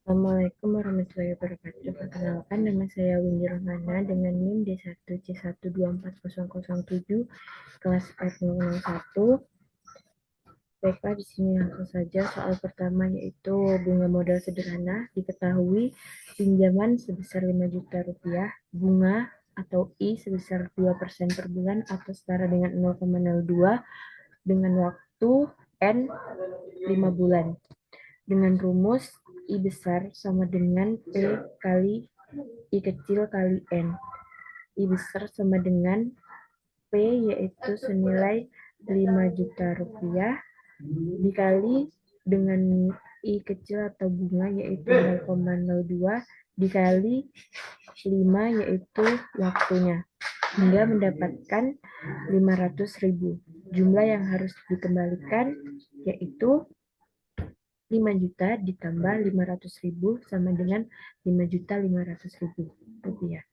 Assalamualaikum warahmatullahi wabarakatuh. Perkenalkan, nama saya Windy Rohmana dengan NIM D1C124007, kelas R001. Baiklah, di sini langsung saja soal pertama, yaitu bunga modal sederhana. Diketahui pinjaman sebesar 5 juta rupiah, bunga atau I sebesar 2% per bulan atau setara dengan 0,02 dengan waktu N 5 bulan. Dengan rumus I besar sama dengan P kali I kecil kali N. I besar sama dengan P, yaitu senilai 5 juta rupiah, dikali dengan I kecil atau bunga, yaitu 0,02, dikali 5, yaitu waktunya, hingga mendapatkan 500.000. Jumlah yang harus dikembalikan yaitu 5 juta ditambah 500.000 sama dengan 5.500.000 rupiah.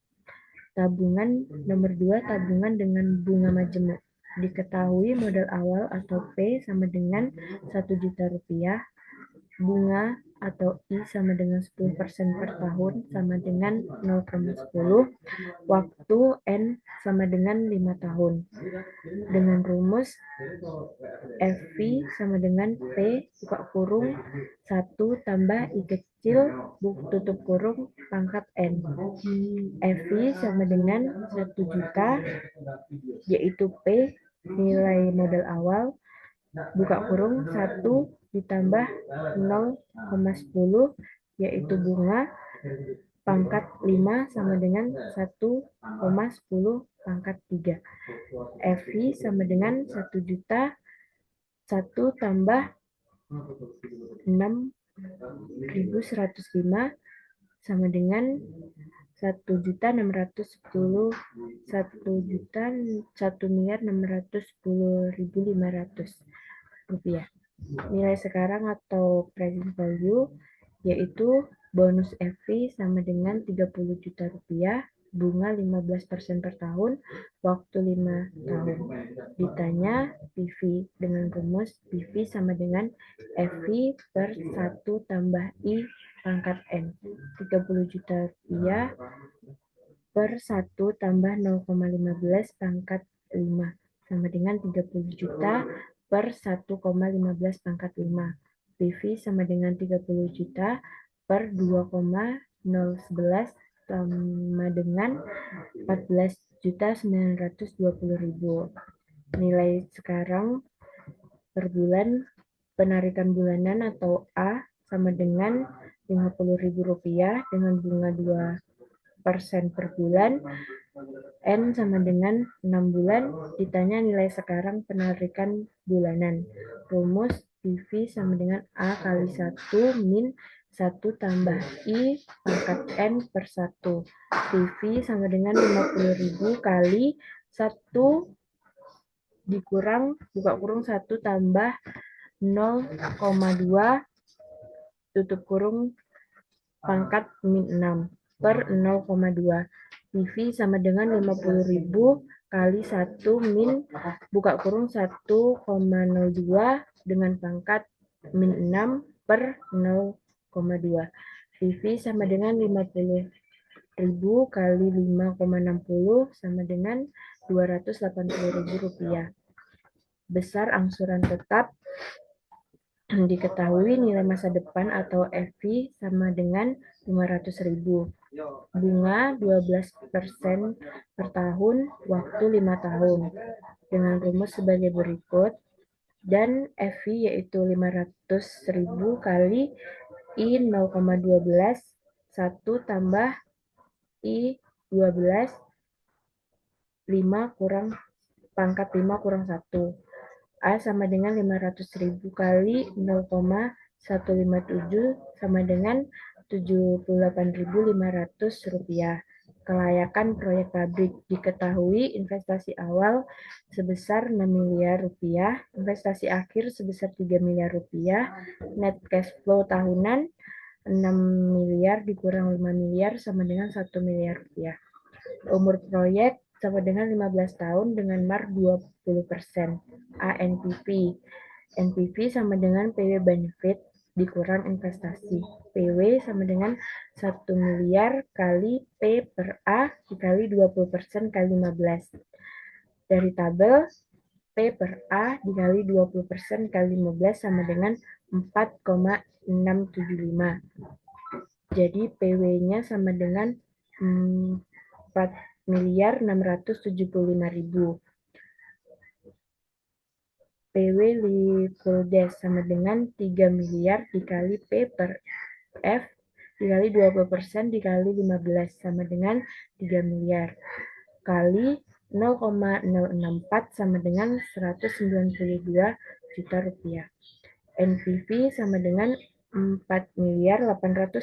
Tabungan nomor 2, tabungan dengan bunga majemuk. Diketahui modal awal atau P sama dengan 1 juta rupiah, bunga atau I sama dengan 10% per tahun sama dengan 0,10, waktu N sama dengan 5 tahun. Dengan rumus FV sama dengan P buka kurung 1 tambah I kecil tutup kurung pangkat N. FV sama dengan 1 juta, yaitu P nilai modal awal buka kurung 1 ditambah 0,10, yaitu bunga pangkat 5 sama dengan 1,10 pangkat 3. FV sama dengan 1 juta, 1 tambah 6.105 sama dengan 1.610, 1.610.500 rupiah. Nilai sekarang atau present value yaitu bonus FV sama dengan 30 juta rupiah, bunga 15% per tahun, waktu 5 tahun. Ditanya PV dengan rumus PV sama dengan FV per 1 tambah I pangkat N. 30 juta rupiah per 1 tambah 0,15 pangkat 5 sama dengan 30 juta per 1,15 pangkat 5. PV sama dengan 30 juta per 2,011 sama dengan 14.920.000. Nilai sekarang per bulan penarikan bulanan atau A sama dengan Rp50.000 dengan bunga 2% per bulan. N sama dengan 6 bulan. Ditanya nilai sekarang penarikan bulanan. Rumus PV sama dengan A kali 1 min 1 tambah I pangkat N per 1. PV sama dengan 50.000 kali 1 dikurang buka kurung 1 tambah 0,2 tutup kurung pangkat min 6 per 0,2. PV sama dengan 50.000 kali 1 min buka kurung 1,02 dengan pangkat min 6 per 0,2. PV sama dengan 50.000 kali 5,60 sama dengan Rp280.000. Besar angsuran tetap. Diketahui nilai masa depan atau FV sama dengan 500.000. Bunga 12% per tahun, waktu 5 tahun. Dengan rumus sebagai berikut. Dan FV yaitu 500.000 kali I 0,12, 1 tambah I 12, 5 kurang pangkat 5 kurang 1. A sama dengan 500.000 kali 0,157 sama dengan Rp78.500. Kelayakan proyek pabrik. Diketahui investasi awal sebesar 6 miliar rupiah, investasi akhir sebesar 3 miliar rupiah, net cash flow tahunan 6 miliar dikurang 5 miliar sama dengan 1 miliar rupiah. Umur proyek sama dengan 15 tahun dengan MAR 20%. ANPV. NPV sama dengan PW benefit dikurang investasi. PW sama dengan 1 miliar kali P per A dikali 20% kali 15. Dari tabel, P per A dikali 20% kali 15 sama dengan 4,675. Jadi PW-nya sama dengan 4.675.000. PW Liquidez sama dengan 3 miliar dikali P per F dikali 20% dikali 15 sama dengan 3 miliar kali 0,064 sama dengan 192 juta rupiah. NPV sama dengan 4.867.000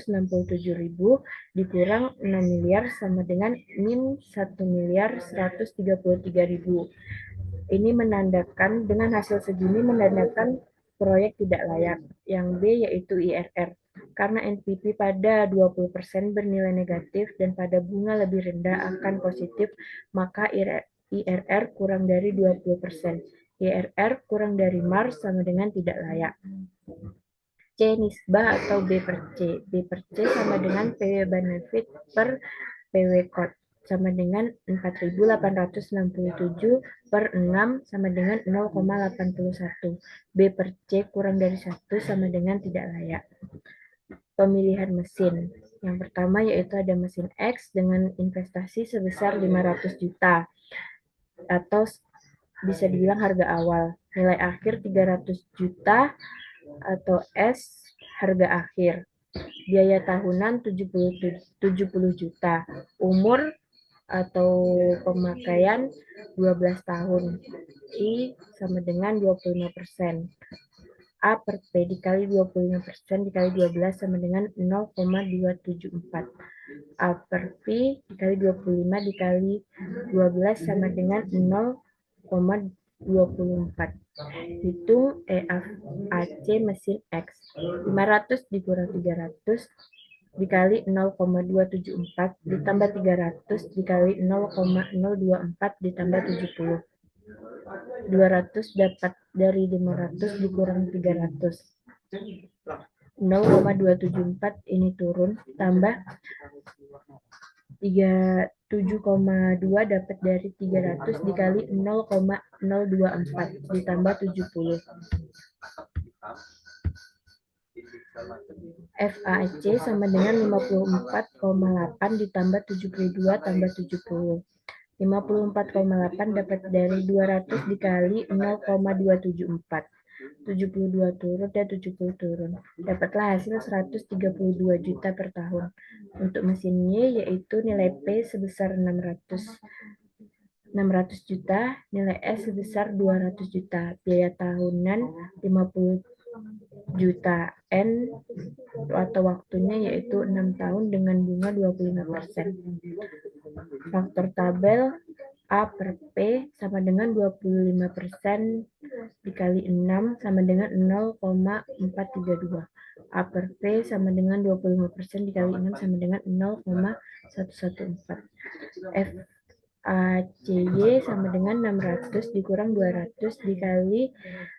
dikurang 6 miliar sama dengan min 1.133.000. Ini menandakan, dengan hasil segini menandakan proyek tidak layak. Yang B yaitu IRR. Karena NPV pada 20% bernilai negatif dan pada bunga lebih rendah akan positif, maka IRR kurang dari 20%. IRR kurang dari MAR sama dengan tidak layak. C nisbah atau B per C. B per C sama dengan PW benefit per PW cost sama dengan 4.867 per 6 sama dengan 0,81. B per C kurang dari 1 sama dengan tidak layak. Pemilihan mesin. Yang pertama yaitu ada mesin X dengan investasi sebesar 500 juta atau bisa dibilang harga awal. Nilai akhir 300 juta atau S harga akhir. Biaya tahunan 70 juta. Umur atau pemakaian 12 tahun. I sama dengan 25%. A per P dikali 25% dikali 12 sama dengan 0,274. A per P dikali 25 dikali 12 sama dengan 0,24. Hitung EFAC mesin X. 500 dikurang 300 dikali 0,274 ditambah 300 dikali 0,024 ditambah 70. 200 dapat dari 500 dikurang 300. 0,274 ini turun, tambah 7,2 dapat dari 300 dikali 0,024 ditambah 70. FAC sama dengan 54,8 ditambah 72 tambah 70. 54,8 dapat dari 200 dikali 0,274. 72 turun dan 70 turun. Dapatlah hasil 132 juta per tahun. Untuk mesin Y yaitu nilai P sebesar 600 juta, nilai S sebesar 200 juta, biaya tahunan 50 juta, N atau waktunya yaitu 6 tahun dengan bunga 25%. Faktor tabel A per P sama dengan 25% dikali 6 sama dengan 0,432. A per P sama dengan 25% dikali 6 sama dengan 0,114. F ACY sama dengan 600 dikurang 200 dikali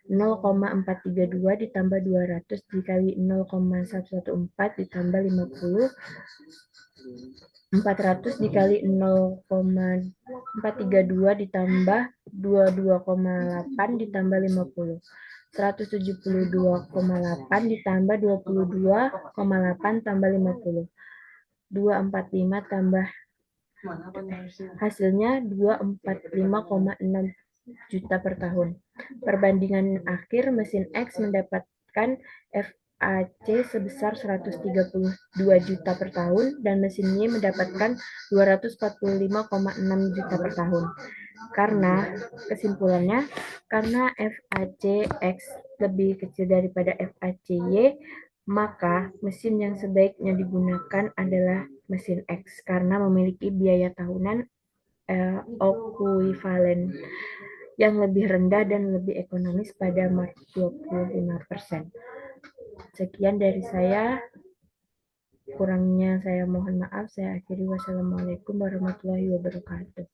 0,432 ditambah 200 dikali 0,114 ditambah 50. 400 dikali 0,432 ditambah 22,8 ditambah 50. 172,8 ditambah 22,8 tambah 50. 245 tambah hasilnya 245,6 juta per tahun. Perbandingan akhir mesin X mendapatkan FAC sebesar 132 juta per tahun dan mesin Y mendapatkan 245,6 juta per tahun. Karena kesimpulannya, karena FAC X lebih kecil daripada FAC Y, maka mesin yang sebaiknya digunakan adalah mesin X karena memiliki biaya tahunan ekuivalen yang lebih rendah dan lebih ekonomis pada mark 25%. Sekian dari saya. Kurangnya saya mohon maaf. Saya akhiri. Wassalamualaikum warahmatullahi wabarakatuh.